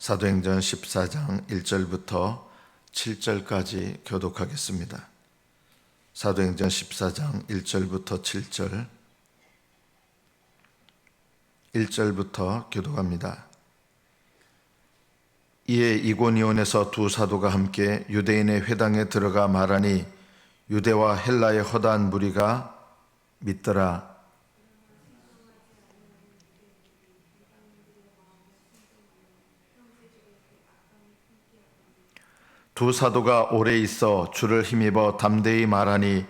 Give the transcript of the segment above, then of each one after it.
사도행전 14장 1절부터 7절까지 교독하겠습니다. 사도행전 14장 1절부터 7절, 1절부터 교독합니다. 이에 이고니온에서 두 사도가 함께 유대인의 회당에 들어가 말하니 유대와 헬라의 허다한 무리가 믿더라. 두 사도가 오래 있어 주를 힘입어 담대히 말하니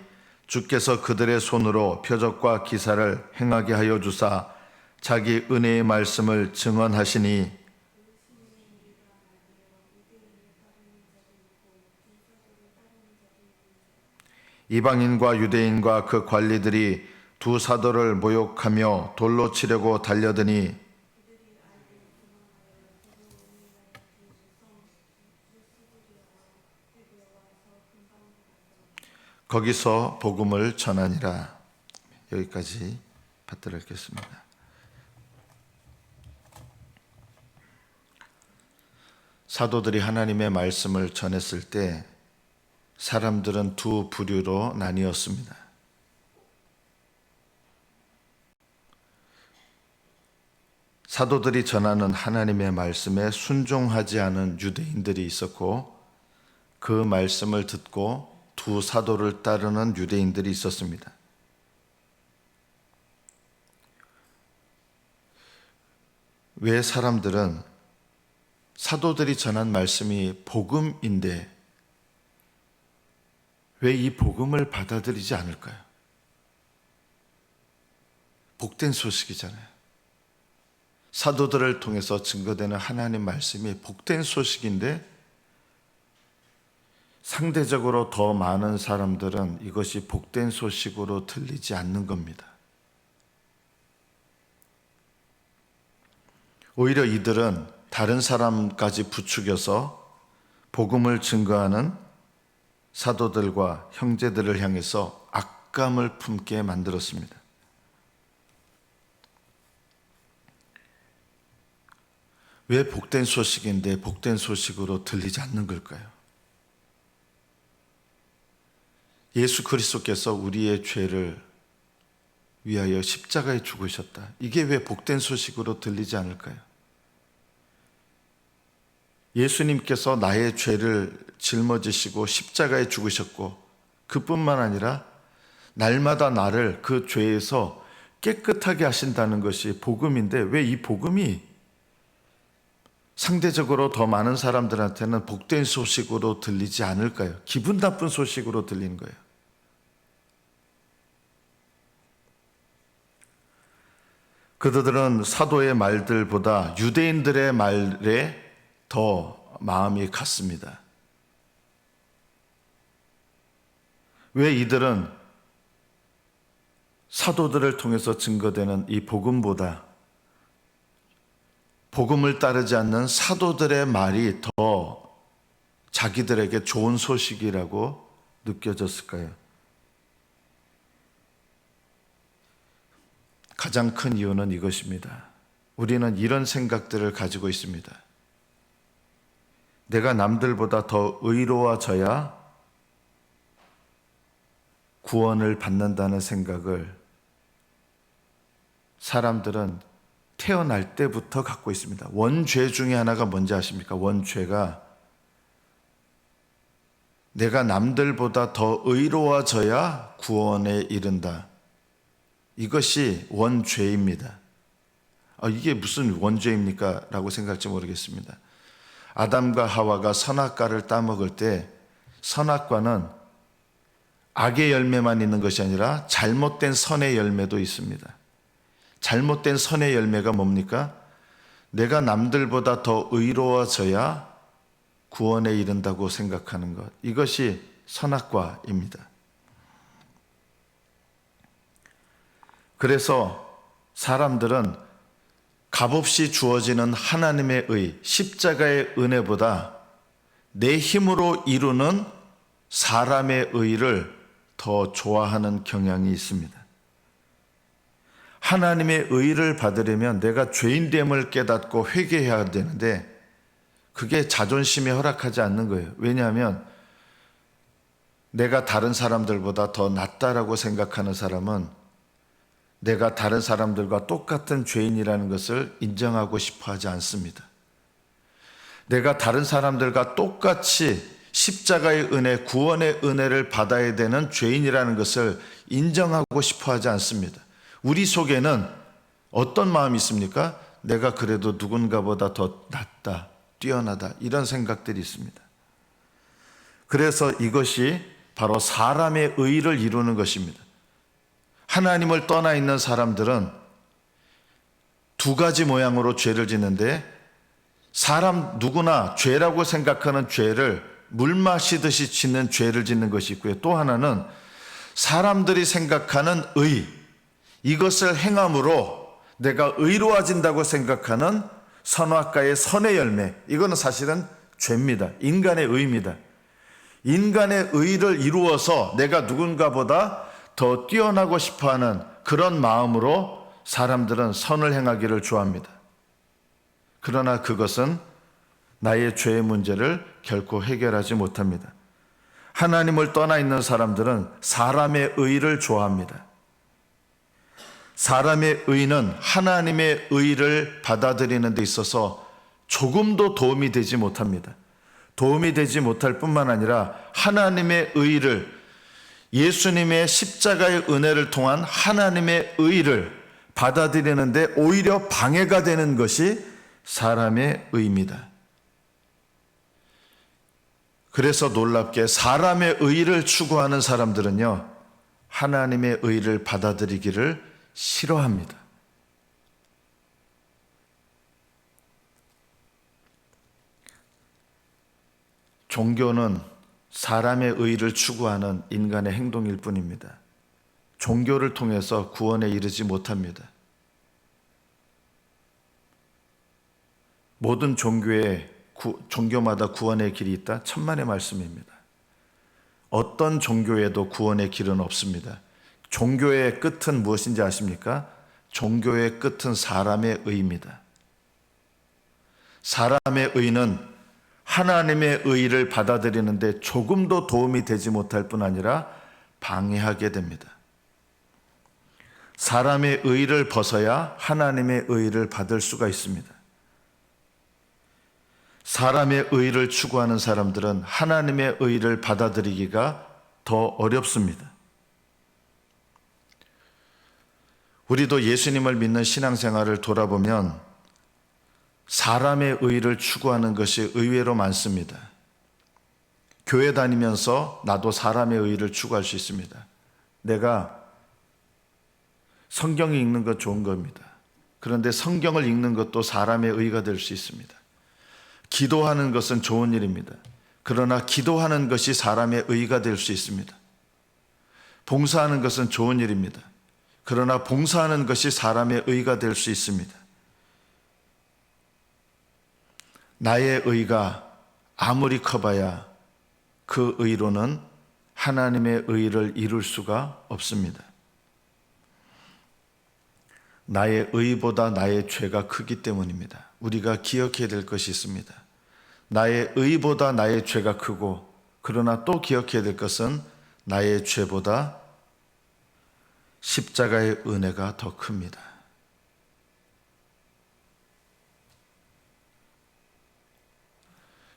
주께서 그들의 손으로 표적과 기사를 행하게 하여 주사 자기 은혜의 말씀을 증언하시니 이방인과 유대인과 그 관리들이 두 사도를 모욕하며 돌로 치려고 달려드니 거기서 복음을 전하니라. 여기까지 받들어 읽겠습니다. 사도들이 하나님의 말씀을 전했을 때 사람들은 두 부류로 나뉘었습니다. 사도들이 전하는 하나님의 말씀에 순종하지 않은 유대인들이 있었고 그 말씀을 듣고 두 사도를 따르는 유대인들이 있었습니다. 왜 사람들은 사도들이 전한 말씀이 복음인데 왜 이 복음을 받아들이지 않을까요? 복된 소식이잖아요. 사도들을 통해서 증거되는 하나님 말씀이 복된 소식인데 상대적으로 더 많은 사람들은 이것이 복된 소식으로 들리지 않는 겁니다. 오히려 이들은 다른 사람까지 부추겨서 복음을 증거하는 사도들과 형제들을 향해서 악감을 품게 만들었습니다. 왜 복된 소식인데 복된 소식으로 들리지 않는 걸까요? 예수 그리스도께서 우리의 죄를 위하여 십자가에 죽으셨다. 이게 왜 복된 소식으로 들리지 않을까요? 예수님께서 나의 죄를 짊어지시고 십자가에 죽으셨고 그뿐만 아니라 날마다 나를 그 죄에서 깨끗하게 하신다는 것이 복음인데 왜 이 복음이 상대적으로 더 많은 사람들한테는 복된 소식으로 들리지 않을까요? 기분 나쁜 소식으로 들리는 거예요. 그들은 사도의 말들보다 유대인들의 말에 더 마음이 갔습니다. 왜 이들은 사도들을 통해서 증거되는 이 복음보다 복음을 따르지 않는 사도들의 말이 더 자기들에게 좋은 소식이라고 느껴졌을까요? 가장 큰 이유는 이것입니다. 우리는 이런 생각들을 가지고 있습니다. 내가 남들보다 더 의로워져야 구원을 받는다는 생각을 사람들은 태어날 때부터 갖고 있습니다. 원죄 중에 하나가 뭔지 아십니까? 원죄가 내가 남들보다 더 의로워져야 구원에 이른다. 이것이 원죄입니다. 이게 무슨 원죄입니까? 라고 생각할지 모르겠습니다. 아담과 하와가 선악과를 따먹을 때 선악과는 악의 열매만 있는 것이 아니라 잘못된 선의 열매도 있습니다. 잘못된 선의 열매가 뭡니까? 내가 남들보다 더 의로워져야 구원에 이른다고 생각하는 것. 이것이 선악과입니다. 그래서 사람들은 값없이 주어지는 하나님의 의, 십자가의 은혜보다 내 힘으로 이루는 사람의 의를 더 좋아하는 경향이 있습니다. 하나님의 의를 받으려면 내가 죄인됨을 깨닫고 회개해야 되는데 그게 자존심이 허락하지 않는 거예요. 왜냐하면 내가 다른 사람들보다 더 낫다라고 생각하는 사람은 내가 다른 사람들과 똑같은 죄인이라는 것을 인정하고 싶어 하지 않습니다. 내가 다른 사람들과 똑같이 십자가의 은혜, 구원의 은혜를 받아야 되는 죄인이라는 것을 인정하고 싶어 하지 않습니다. 우리 속에는 어떤 마음이 있습니까? 내가 그래도 누군가보다 더 낫다, 뛰어나다, 이런 생각들이 있습니다. 그래서 이것이 바로 사람의 의를 이루는 것입니다. 하나님을 떠나 있는 사람들은 두 가지 모양으로 죄를 짓는데, 사람 누구나 죄라고 생각하는 죄를 물 마시듯이 짓는 죄를 짓는 것이 있고요. 또 하나는 사람들이 생각하는 의, 이것을 행함으로 내가 의로워진다고 생각하는 선악과의 선의 열매, 이거는 사실은 죄입니다. 인간의 의입니다. 인간의 의를 이루어서 내가 누군가보다 더 뛰어나고 싶어하는 그런 마음으로 사람들은 선을 행하기를 좋아합니다. 그러나 그것은 나의 죄의 문제를 결코 해결하지 못합니다. 하나님을 떠나 있는 사람들은 사람의 의를 좋아합니다. 사람의 의는 하나님의 의를 받아들이는 데 있어서 조금도 도움이 되지 못합니다. 도움이 되지 못할 뿐만 아니라 하나님의 의를, 예수님의 십자가의 은혜를 통한 하나님의 의를 받아들이는데 오히려 방해가 되는 것이 사람의 의입니다. 그래서 놀랍게 사람의 의를 추구하는 사람들은요, 하나님의 의를 받아들이기를 싫어합니다. 종교는 사람의 의를 추구하는 인간의 행동일 뿐입니다. 종교를 통해서 구원에 이르지 못합니다. 모든 종교마다 구원의 길이 있다? 천만의 말씀입니다. 어떤 종교에도 구원의 길은 없습니다. 종교의 끝은 무엇인지 아십니까? 종교의 끝은 사람의 의입니다. 사람의 의는 하나님의 의를 받아들이는데 조금도 도움이 되지 못할 뿐 아니라 방해하게 됩니다. 사람의 의를 벗어야 하나님의 의를 받을 수가 있습니다. 사람의 의를 추구하는 사람들은 하나님의 의를 받아들이기가 더 어렵습니다. 우리도 예수님을 믿는 신앙생활을 돌아보면 사람의 의를 추구하는 것이 의외로 많습니다. 교회 다니면서 나도 사람의 의를 추구할 수 있습니다. 내가 성경 읽는 것 좋은 겁니다. 그런데 성경을 읽는 것도 사람의 의가 될 수 있습니다. 기도하는 것은 좋은 일입니다. 그러나 기도하는 것이 사람의 의가 될 수 있습니다. 봉사하는 것은 좋은 일입니다. 그러나 봉사하는 것이 사람의 의가 될 수 있습니다. 나의 의가 아무리 커봐야 그 의로는 하나님의 의를 이룰 수가 없습니다. 나의 의보다 나의 죄가 크기 때문입니다. 우리가 기억해야 될 것이 있습니다. 나의 의보다 나의 죄가 크고, 그러나 또 기억해야 될 것은 나의 죄보다 십자가의 은혜가 더 큽니다.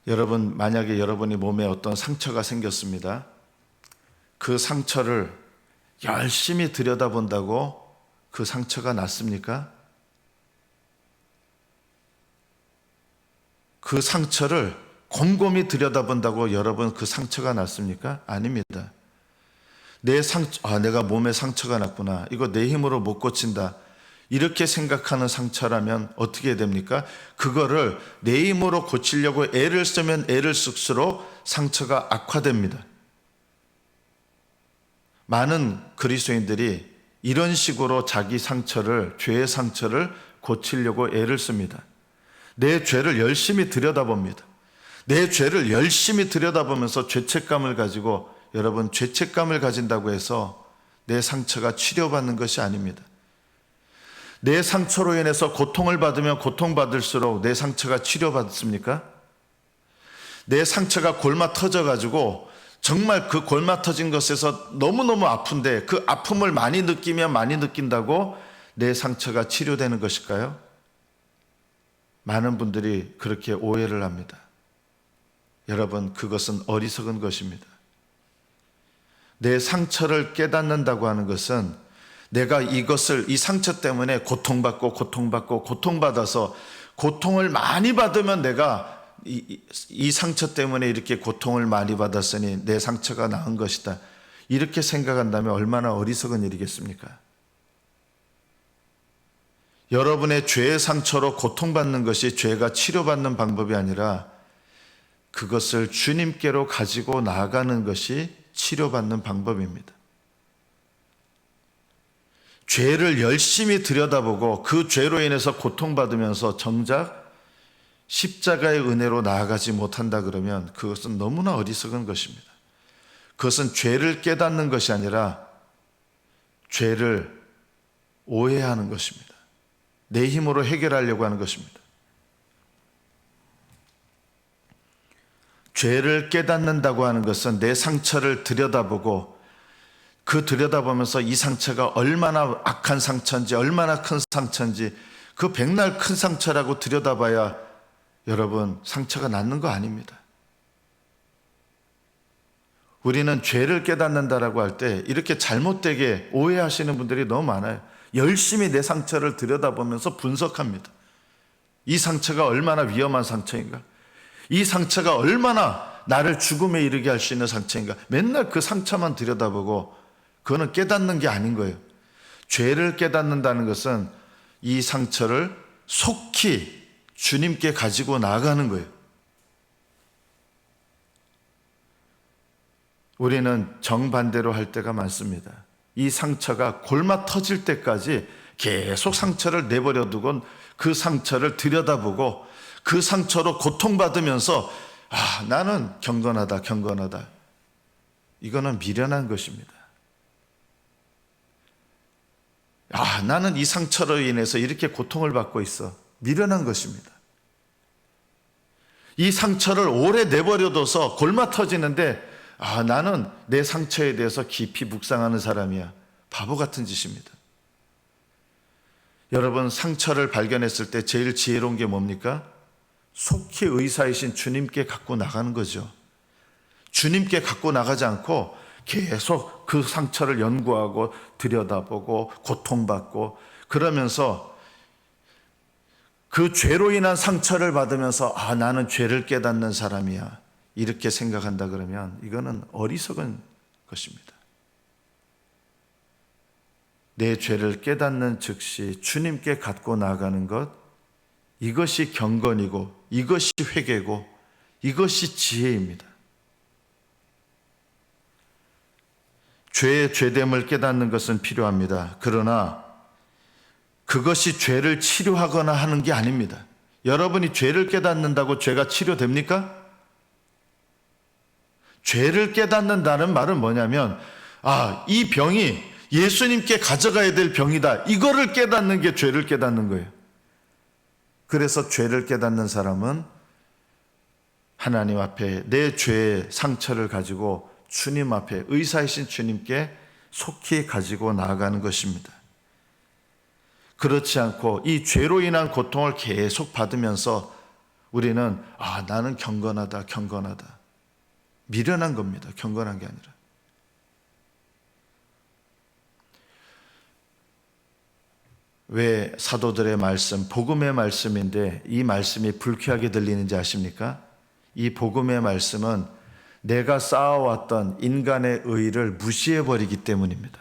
여러분, 만약에 여러분이 몸에 어떤 상처가 생겼습니다. 그 상처를 열심히 들여다본다고 그 상처가 낫습니까? 그 상처를 곰곰이 들여다본다고 여러분 그 상처가 낫습니까? 아닙니다. 내가 몸에 상처가 났구나. 이거 내 힘으로 못 고친다. 이렇게 생각하는 상처라면 어떻게 됩니까? 그거를 내 힘으로 고치려고 애를 쓰면 애를 쓸수록 상처가 악화됩니다. 많은 그리스도인들이 이런 식으로 자기 상처를, 죄의 상처를 고치려고 애를 씁니다. 내 죄를 열심히 들여다봅니다. 내 죄를 열심히 들여다보면서 죄책감을 가지고, 여러분, 죄책감을 가진다고 해서 내 상처가 치료받는 것이 아닙니다. 내 상처로 인해서 고통을 받으면 고통받을수록 내 상처가 치료받습니까? 내 상처가 골마 터져가지고 정말 그 골마 터진 것에서 너무너무 아픈데 그 아픔을 많이 느끼면 많이 느낀다고 내 상처가 치료되는 것일까요? 많은 분들이 그렇게 오해를 합니다. 여러분, 그것은 어리석은 것입니다. 내 상처를 깨닫는다고 하는 것은 내가 이것을 이 상처 때문에 고통받아서 고통을 많이 받으면 내가 이 상처 때문에 이렇게 고통을 많이 받았으니 내 상처가 나은 것이다. 이렇게 생각한다면 얼마나 어리석은 일이겠습니까? 여러분의 죄의 상처로 고통받는 것이 죄가 치료받는 방법이 아니라 그것을 주님께로 가지고 나아가는 것이 치료받는 방법입니다. 죄를 열심히 들여다보고 그 죄로 인해서 고통받으면서 정작 십자가의 은혜로 나아가지 못한다 그러면 그것은 너무나 어리석은 것입니다. 그것은 죄를 깨닫는 것이 아니라 죄를 오해하는 것입니다. 내 힘으로 해결하려고 하는 것입니다. 죄를 깨닫는다고 하는 것은 내 상처를 들여다보고 그 들여다보면서 이 상처가 얼마나 악한 상처인지 얼마나 큰 상처인지 그 백날 큰 상처라고 들여다봐야 여러분 상처가 낫는 거 아닙니다. 우리는 죄를 깨닫는다라고 할 때 이렇게 잘못되게 오해하시는 분들이 너무 많아요. 열심히 내 상처를 들여다보면서 분석합니다. 이 상처가 얼마나 위험한 상처인가? 이 상처가 얼마나 나를 죽음에 이르게 할 수 있는 상처인가? 맨날 그 상처만 들여다보고 그거는 깨닫는 게 아닌 거예요. 죄를 깨닫는다는 것은 이 상처를 속히 주님께 가지고 나아가는 거예요. 우리는 정반대로 할 때가 많습니다. 이 상처가 골마 터질 때까지 계속 상처를 내버려 두곤 그 상처를 들여다보고 그 상처로 고통받으면서 나는 경건하다. 이거는 미련한 것입니다. 나는 이 상처로 인해서 이렇게 고통을 받고 있어. 미련한 것입니다. 이 상처를 오래 내버려둬서 골마 터지는데 나는 내 상처에 대해서 깊이 묵상하는 사람이야. 바보 같은 짓입니다. 여러분, 상처를 발견했을 때 제일 지혜로운 게 뭡니까? 속히 의사이신 주님께 갖고 나가는 거죠. 주님께 갖고 나가지 않고 계속 그 상처를 연구하고 들여다보고 고통받고 그러면서 그 죄로 인한 상처를 받으면서 나는 죄를 깨닫는 사람이야. 이렇게 생각한다 그러면 이거는 어리석은 것입니다. 내 죄를 깨닫는 즉시 주님께 갖고 나가는 것, 이것이 경건이고 이것이 회개고 이것이 지혜입니다. 죄의 죄됨을 깨닫는 것은 필요합니다. 그러나 그것이 죄를 치료하거나 하는 게 아닙니다. 여러분이 죄를 깨닫는다고 죄가 치료됩니까? 죄를 깨닫는다는 말은 뭐냐면 이 병이 예수님께 가져가야 될 병이다. 이거를 깨닫는 게 죄를 깨닫는 거예요. 그래서 죄를 깨닫는 사람은 하나님 앞에 내 죄의 상처를 가지고 주님 앞에 의사이신 주님께 속히 가지고 나아가는 것입니다. 그렇지 않고 이 죄로 인한 고통을 계속 받으면서 우리는 나는 경건하다. 미련한 겁니다. 경건한 게 아니라. 왜 사도들의 말씀, 복음의 말씀인데 이 말씀이 불쾌하게 들리는지 아십니까? 이 복음의 말씀은 내가 쌓아왔던 인간의 의의를 무시해버리기 때문입니다.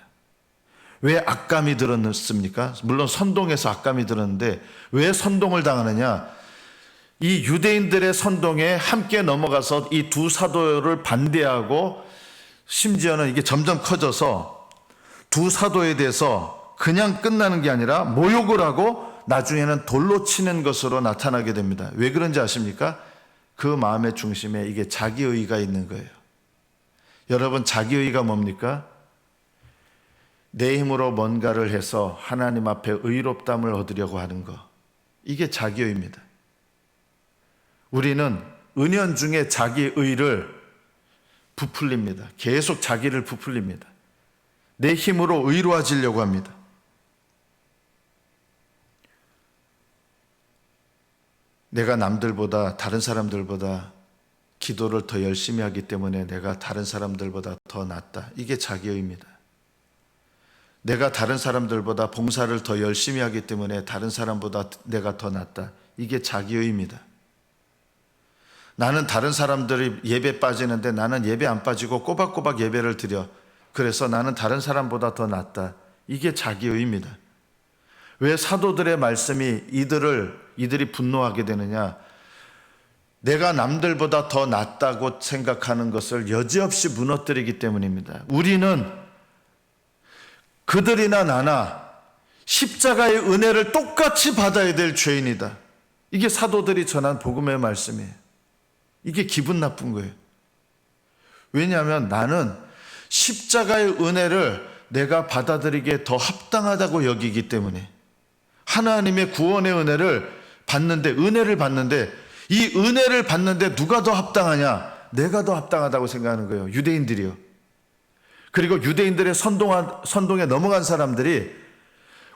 왜 악감이 들었습니까? 물론 선동에서 악감이 들었는데 왜 선동을 당하느냐? 이 유대인들의 선동에 함께 넘어가서 이 두 사도를 반대하고 심지어는 이게 점점 커져서 두 사도에 대해서 그냥 끝나는 게 아니라 모욕을 하고 나중에는 돌로 치는 것으로 나타나게 됩니다. 왜 그런지 아십니까? 그 마음의 중심에 이게 자기의의가 있는 거예요. 여러분, 자기의의가 뭡니까? 내 힘으로 뭔가를 해서 하나님 앞에 의롭담을 얻으려고 하는 거. 이게 자기의입니다. 우리는 은연중에 자기 의를 부풀립니다. 계속 자기를 부풀립니다. 내 힘으로 의로워지려고 합니다. 내가 남들보다, 다른 사람들보다 기도를 더 열심히 하기 때문에 내가 다른 사람들보다 더 낫다. 이게 자기의입니다. 내가 다른 사람들보다 봉사를 더 열심히 하기 때문에 다른 사람보다 내가 더 낫다. 이게 자기의입니다. 나는 다른 사람들이 예배 빠지는데 나는 예배 안 빠지고 꼬박꼬박 예배를 드려. 그래서 나는 다른 사람보다 더 낫다. 이게 자기의입니다. 왜 사도들의 말씀이 이들이 분노하게 되느냐? 내가 남들보다 더 낫다고 생각하는 것을 여지없이 무너뜨리기 때문입니다. 우리는 그들이나 나나 십자가의 은혜를 똑같이 받아야 될 죄인이다. 이게 사도들이 전한 복음의 말씀이에요. 이게 기분 나쁜 거예요. 왜냐하면 나는 십자가의 은혜를 내가 받아들이기에 더 합당하다고 여기기 때문에, 하나님의 구원의 은혜를 받는데 이 은혜를 받는데 누가 더 합당하냐? 내가 더 합당하다고 생각하는 거예요. 유대인들이요. 그리고 유대인들의 선동에 넘어간 사람들이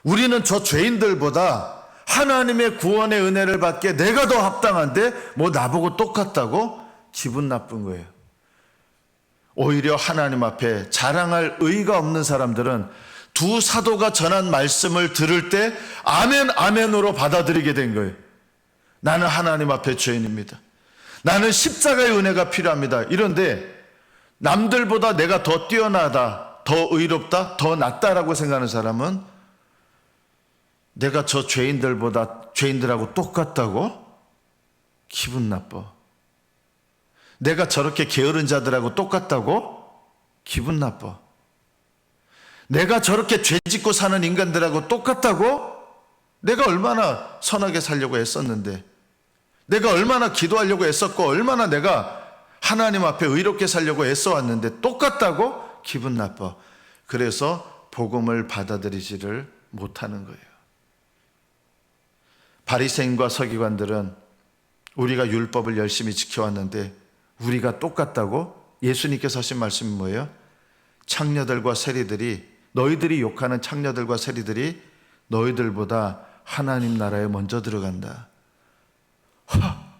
우리는 저 죄인들보다 하나님의 구원의 은혜를 받기에 내가 더 합당한데 뭐 나보고 똑같다고? 기분 나쁜 거예요. 오히려 하나님 앞에 자랑할 의의가 없는 사람들은 두 사도가 전한 말씀을 들을 때 아멘 아멘으로 받아들이게 된 거예요. 나는 하나님 앞에 죄인입니다. 나는 십자가의 은혜가 필요합니다. 이런데 남들보다 내가 더 뛰어나다, 더 의롭다, 더 낫다라고 생각하는 사람은 내가 저 죄인들하고 똑같다고? 기분 나빠. 내가 저렇게 게으른 자들하고 똑같다고? 기분 나빠. 내가 저렇게 죄 짓고 사는 인간들하고 똑같다고? 내가 얼마나 선하게 살려고 애썼는데, 내가 얼마나 기도하려고 애썼고, 얼마나 내가 하나님 앞에 의롭게 살려고 애써왔는데 똑같다고? 기분 나빠. 그래서 복음을 받아들이지를 못하는 거예요. 바리새인과 서기관들은 우리가 율법을 열심히 지켜왔는데 우리가 똑같다고? 예수님께서 하신 말씀이 뭐예요? 창녀들과 세리들이, 너희들이 욕하는 창녀들과 세리들이 너희들보다 하나님 나라에 먼저 들어간다.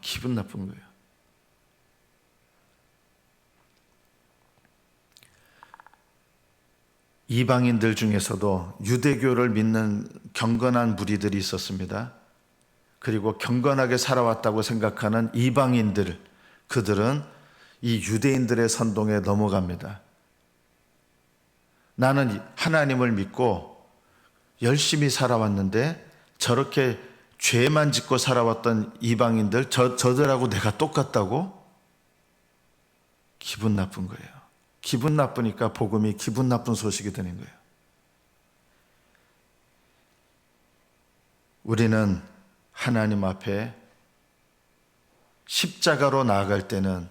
기분 나쁜 거예요. 이방인들 중에서도 유대교를 믿는 경건한 무리들이 있었습니다. 그리고 경건하게 살아왔다고 생각하는 이방인들, 그들은 이 유대인들의 선동에 넘어갑니다. 나는 하나님을 믿고 열심히 살아왔는데 저렇게 죄만 짓고 살아왔던 이방인들, 저들하고 내가 똑같다고? 기분 나쁜 거예요. 기분 나쁘니까 복음이 기분 나쁜 소식이 되는 거예요. 우리는 하나님 앞에 십자가로 나아갈 때는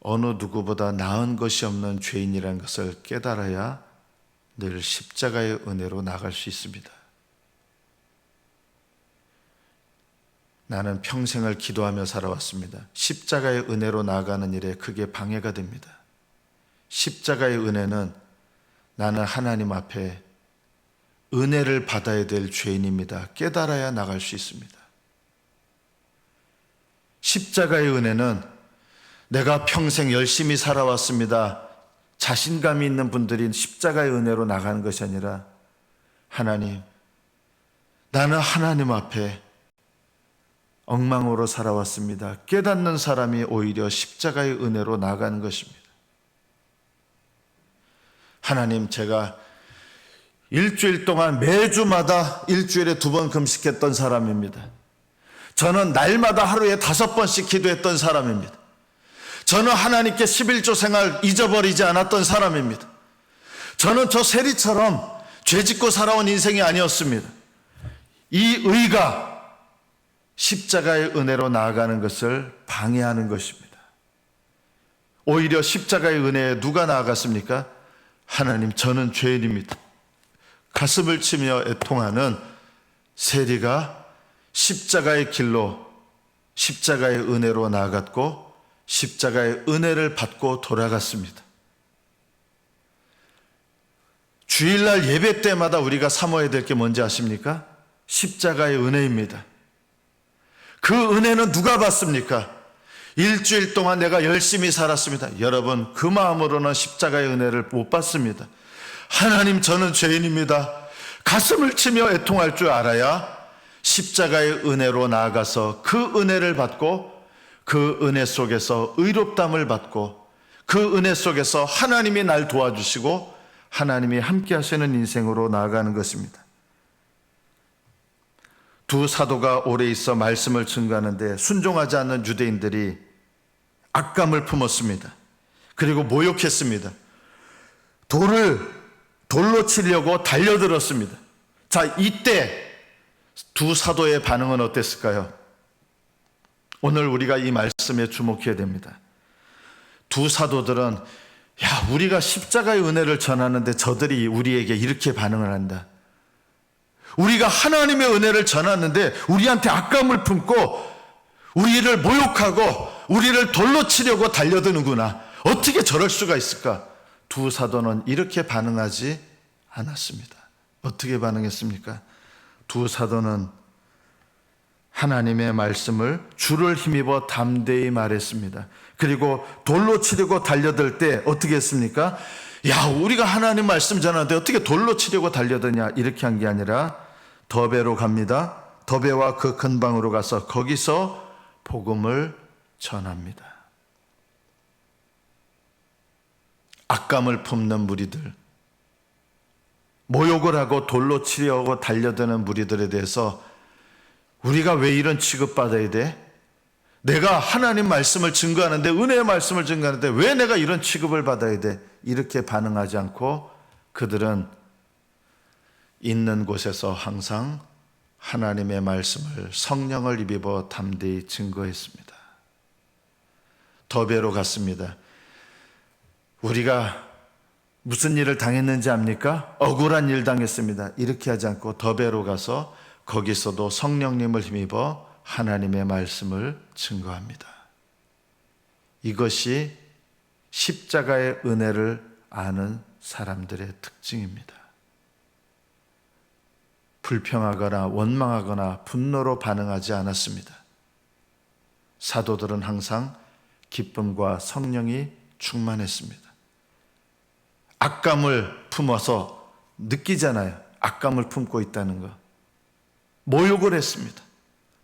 어느 누구보다 나은 것이 없는 죄인이라는 것을 깨달아야 늘 십자가의 은혜로 나갈 수 있습니다. 나는 평생을 기도하며 살아왔습니다. 십자가의 은혜로 나아가는 일에 크게 방해가 됩니다. 십자가의 은혜는 나는 하나님 앞에 은혜를 받아야 될 죄인입니다. 깨달아야 나갈 수 있습니다. 십자가의 은혜는 내가 평생 열심히 살아왔습니다. 자신감이 있는 분들이 십자가의 은혜로 나가는 것이 아니라, 하나님, 나는 하나님 앞에 엉망으로 살아왔습니다. 깨닫는 사람이 오히려 십자가의 은혜로 나가는 것입니다. 하나님, 제가 일주일 동안 매주마다 일주일에 2번 금식했던 사람입니다. 저는 날마다 하루에 5번씩 기도했던 사람입니다. 저는 하나님께 11조 생활 잊어버리지 않았던 사람입니다. 저는 저 세리처럼 죄짓고 살아온 인생이 아니었습니다. 이 의가 십자가의 은혜로 나아가는 것을 방해하는 것입니다. 오히려 십자가의 은혜에 누가 나아갔습니까? 하나님, 저는 죄인입니다. 가슴을 치며 애통하는 세리가 십자가의 길로 십자가의 은혜로 나아갔고 십자가의 은혜를 받고 돌아갔습니다. 주일날 예배 때마다 우리가 삼아야 될 게 뭔지 아십니까? 십자가의 은혜입니다. 그 은혜는 누가 받습니까? 일주일 동안 내가 열심히 살았습니다. 여러분, 그 마음으로는 십자가의 은혜를 못 받습니다. 하나님, 저는 죄인입니다. 가슴을 치며 애통할 줄 알아야 십자가의 은혜로 나아가서 그 은혜를 받고 그 은혜 속에서 의롭담을 받고 그 은혜 속에서 하나님이 날 도와주시고 하나님이 함께 하시는 인생으로 나아가는 것입니다. 두 사도가 오래 있어 말씀을 증거하는데 순종하지 않는 유대인들이 악감을 품었습니다. 그리고 모욕했습니다. 돌로 치려고 달려들었습니다. 자, 이때 두 사도의 반응은 어땠을까요? 오늘 우리가 이 말씀에 주목해야 됩니다. 두 사도들은 우리가 십자가의 은혜를 전하는데 저들이 우리에게 이렇게 반응을 한다. 우리가 하나님의 은혜를 전하는데 우리한테 악감을 품고 우리를 모욕하고 우리를 돌로 치려고 달려드는구나. 어떻게 저럴 수가 있을까? 두 사도는 이렇게 반응하지 않았습니다. 어떻게 반응했습니까? 두 사도는 하나님의 말씀을 주를 힘입어 담대히 말했습니다. 그리고 돌로 치려고 달려들 때 어떻게 했습니까? 우리가 하나님 말씀 전하는데 어떻게 돌로 치려고 달려드냐, 이렇게 한 게 아니라 더베로 갑니다. 더베와 그 근방으로 가서 거기서 복음을 전합니다. 악감을 품는 무리들, 모욕을 하고 돌로 치려고 달려드는 무리들에 대해서 우리가 왜 이런 취급받아야 돼? 내가 하나님 말씀을 증거하는데, 은혜의 말씀을 증거하는데 왜 내가 이런 취급을 받아야 돼? 이렇게 반응하지 않고 그들은 있는 곳에서 항상 하나님의 말씀을, 성령을 입입어 담대히 증거했습니다. 더베로 갔습니다. 우리가 무슨 일을 당했는지 압니까? 억울한 일 당했습니다. 이렇게 하지 않고 더베로 가서 거기서도 성령님을 힘입어 하나님의 말씀을 증거합니다. 이것이 십자가의 은혜를 아는 사람들의 특징입니다. 불평하거나 원망하거나 분노로 반응하지 않았습니다. 사도들은 항상 기쁨과 성령이 충만했습니다. 악감을 품어서 느끼잖아요. 악감을 품고 있다는 거. 모욕을 했습니다.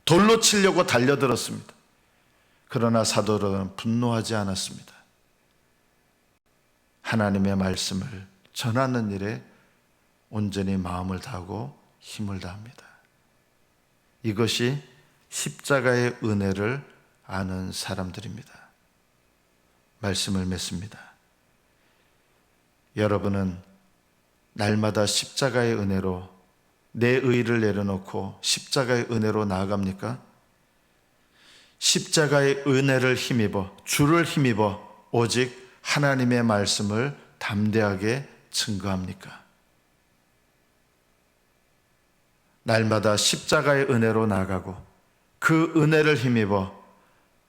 돌로 치려고 달려들었습니다. 그러나 사도들은 분노하지 않았습니다. 하나님의 말씀을 전하는 일에 온전히 마음을 다하고 힘을 다합니다. 이것이 십자가의 은혜를 아는 사람들입니다. 말씀을 맺습니다. 여러분은 날마다 십자가의 은혜로 내 의를 내려놓고 십자가의 은혜로 나아갑니까? 십자가의 은혜를 힘입어, 주를 힘입어 오직 하나님의 말씀을 담대하게 증거합니까? 날마다 십자가의 은혜로 나아가고 그 은혜를 힘입어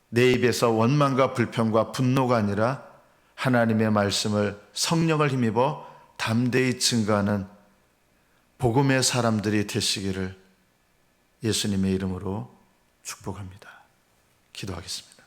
내 입에서 원망과 불평과 분노가 아니라 하나님의 말씀을, 성령을 힘입어 담대히 증거하는 복음의 사람들이 되시기를 예수님의 이름으로 축복합니다. 기도하겠습니다.